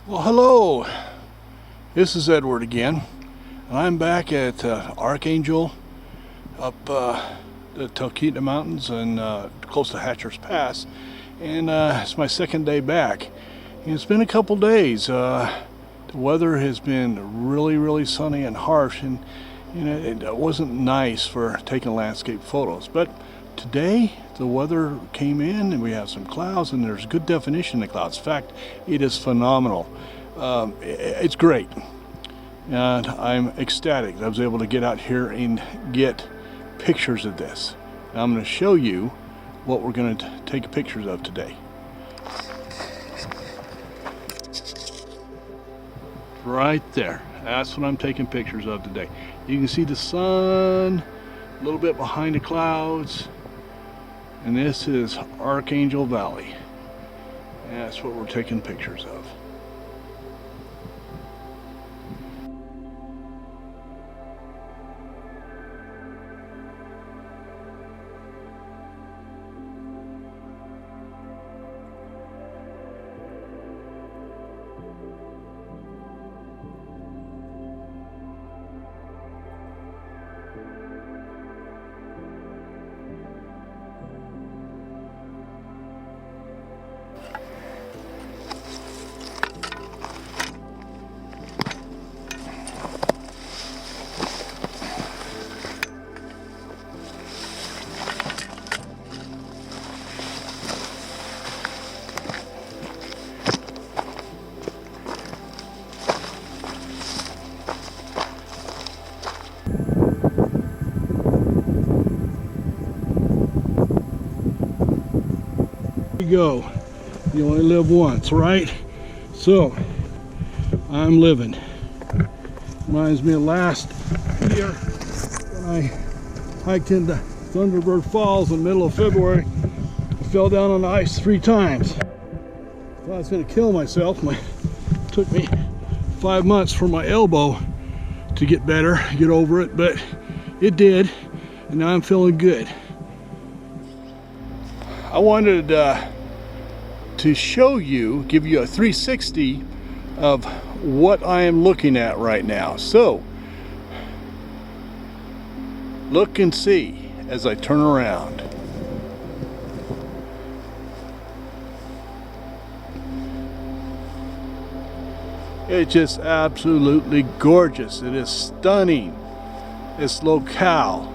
Well, hello. This is Edward again, and I'm back at Archangel up the Talkeetna Mountains and close to Hatcher's Pass, and it's my second day back. And it's been a couple days. The weather has been really sunny and harsh, and it wasn't nice for taking landscape photos. But today the weather came in and we have some clouds, and there's good definition in the clouds. In fact, it is phenomenal. It's great, and I'm ecstatic that I was able to get out here and get pictures of this. And I'm going to show you what we're going to take pictures of today. Right there, that's what I'm taking pictures of today. You can see the sun a little bit behind the clouds, and this is Archangel Valley. And that's what we're taking pictures of. You go. You only live once, right? So I'm living. Reminds me of last year when I hiked into Thunderbird Falls in the middle of February. I fell down on the ice 3 times. Thought I was going to kill myself. It took me 5 months for my elbow to get better, get over it, but it did, and now I'm feeling good. I wanted to show you, give you a 360 of what I am looking at right now. So, look and see as I turn around. It's just absolutely gorgeous. It is stunning. This locale.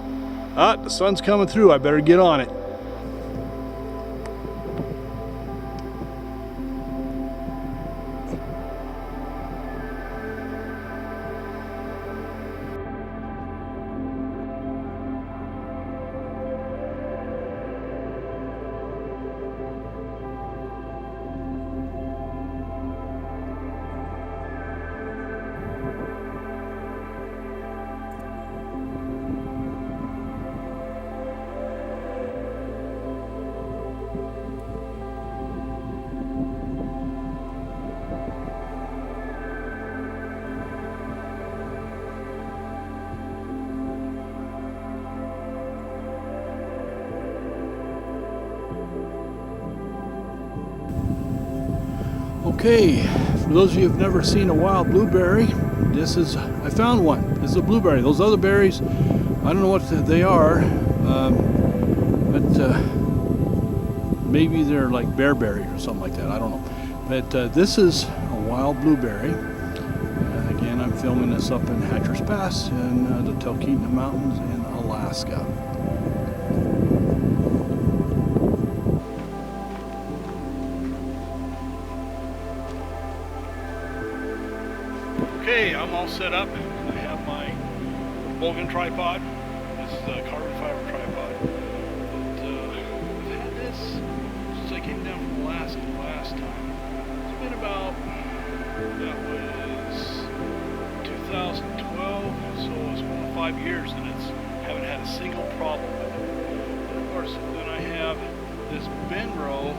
Ah, the sun's coming through. I better get on it. Okay, for those of you who've never seen a wild blueberry, I found one. This is a blueberry. Those other berries, I don't know what they are, but maybe they're like bearberries or something like that. I don't know. But this is a wild blueberry. Again, I'm filming this up in Hatcher's Pass in the Talkeetna Mountains in Alaska. Okay, I'm all set up. I have my Bogan tripod. This is a carbon fiber tripod. I've had this since I came down from Alaska last time. It's been about, that was 2012, so it's been 5 years, and haven't had a single problem with it. And of course, then I have this Benro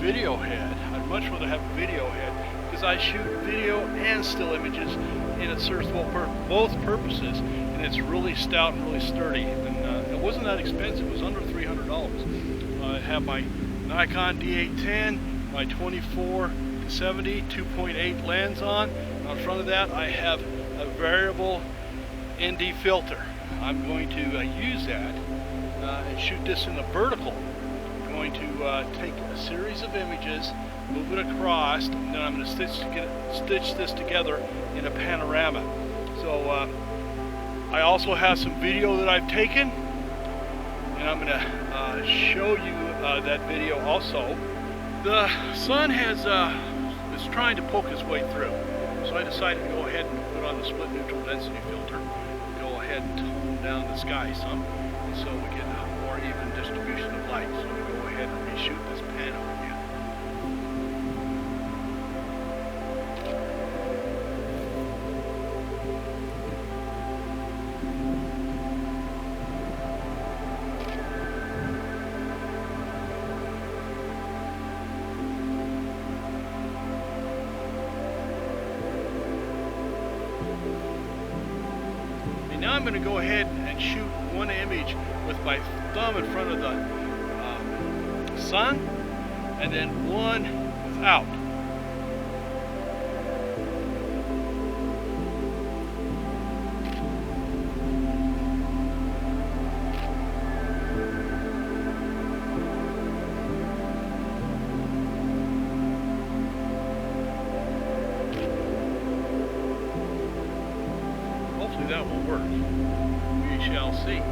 video head. I'd much rather have a video head, because I shoot video and still images, and it serves both purposes, and it's really stout and really sturdy, and it wasn't that expensive. It was under $300. I have my Nikon D810, my 24 70 2.8 lens on. On front of that I have a variable ND filter. I'm going to use that and shoot this in the vertical. I'm going to take a series of images, move it across, and then I'm going to stitch this together in a panorama. So I also have some video that I've taken, and I'm going to show you that video also. The sun is trying to poke its way through, so I decided to go ahead and put on the split neutral density filter, go ahead and tone down the sky some, and so we get a more even distribution of light. So we go ahead and reshoot this panel again. Now I'm going to go ahead and shoot one image with my thumb in front of the sun, and then one without. Hopefully that will work. We shall see.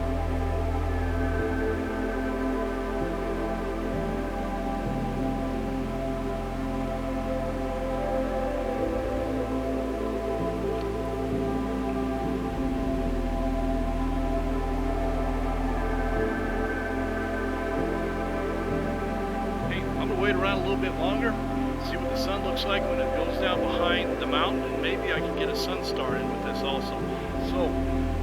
Okay, I'm going to wait around a little bit longer, see what the sun looks like when it goes down behind the mountain, and maybe I can get a sun star in with this also. So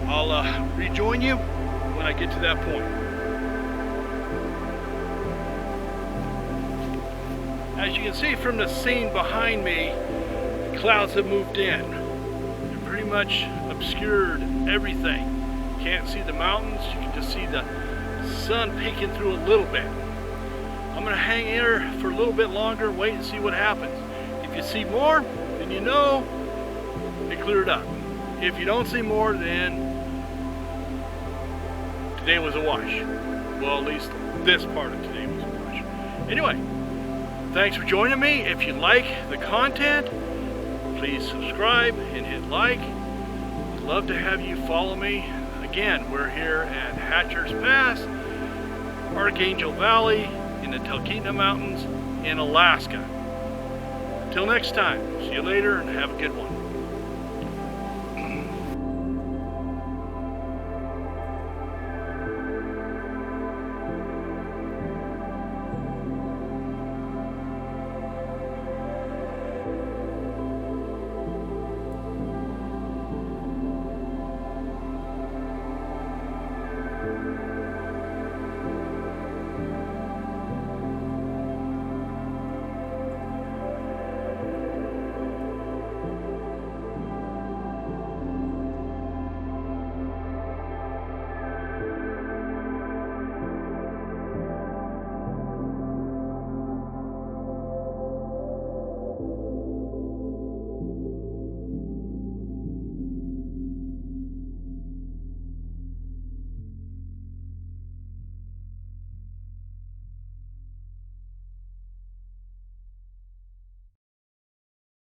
I'll rejoin you when I get to that point. As you can see from the scene behind me, the clouds have moved in. They're pretty much obscured everything. You can't see the mountains, you can just see the sun peeking through a little bit. I'm going to hang here for a little bit longer, wait and see what happens. If you see more, then you know it cleared up. If you don't see more, then today was a wash. Well, at least this part of today was a wash. Anyway, thanks for joining me. If you like the content, please subscribe and hit like. I'd love to have you follow me. Again, we're here at Hatcher's Pass, Archangel Valley in the Talkeetna Mountains in Alaska. Until next time, see you later and have a good one.